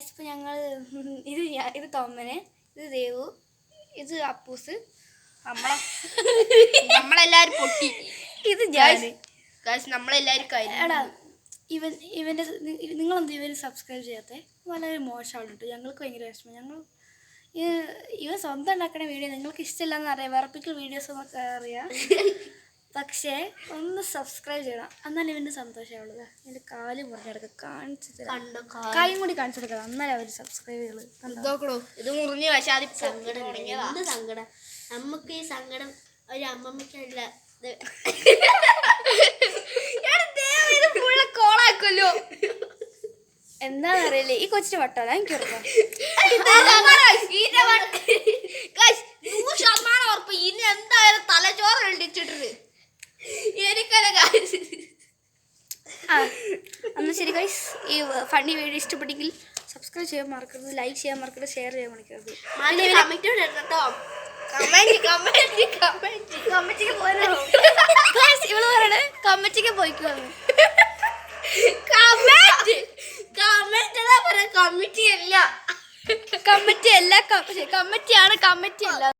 ഇപ്പം ഞങ്ങൾ ഇത് തോമന്, ഇത് ദേവു, ഇത് അപ്പൂസ്, നമ്മളെല്ലാരും പൊട്ടി. ഇത് ഞാൻ. നമ്മളെല്ലാരും എടാ ഇവൻ്റെ നിങ്ങളെന്ത് ഇവന് സബ്സ്ക്രൈബ് ചെയ്യാത്തേ? വളരെ മോശമാണ് കേട്ടോ. ഞങ്ങൾക്ക് ഭയങ്കര വിഷമം. ഇവൻ സ്വന്തം ഉണ്ടാക്കുന്ന വീഡിയോ നിങ്ങൾക്ക് ഇഷ്ടമില്ലെന്ന് അറിയാം, വിറപ്പിക്കൽ വീഡിയോസ് എന്നൊക്കെ അറിയാം. പക്ഷേ ഒന്ന് സബ്സ്ക്രൈബ് ചെയ്യണം, എന്നാലും ഇവൻ്റെ സന്തോഷമുള്ളത്. എൻ്റെ കാല് മുറിഞ്ഞെടുക്കുക, കാണിച്ചു തരാം, കായും കൂടി കാണിച്ചു കൊടുക്കണം, എന്നാലും അവർ സബ്സ്ക്രൈബ് ചെയ്യുള്ളൂ. ഇത് മുറിഞ്ഞു. പക്ഷെ അത് സങ്കടം നമുക്ക് ഈ സങ്കടം ഒരു അമ്മമ്മയ്ക്കല്ല. കോളാക്കല്ലോ. എന്താന്നറിയില്ലേ ഈ കൊച്ചിന് വട്ടാണ് എനിക്ക് ഉറപ്പാണ്. ഇനി എന്തായാലും തലച്ചോറ് കണ്ടിച്ചിട്ട് എന്നാൽ ശരി ഗൈസ്, ഈ ഫണ്ണി വീഡിയോ ഇഷ്ടപ്പെട്ടെങ്കിൽ സബ്സ്ക്രൈബ് ചെയ്യാൻ മറക്കരുത്, ലൈക്ക് ചെയ്യാൻ മറക്കരുത്, ഷെയർ ചെയ്യാൻ മറക്കരുത്. ഇവള് പറയണേ കമ്മിറ്റിക്ക് പോയിക്കോ. കമ്മിറ്റി അല്ല, കമ്മിറ്റി അല്ല, കമ്മിറ്റിയാണ്, കമ്മിറ്റി അല്ല.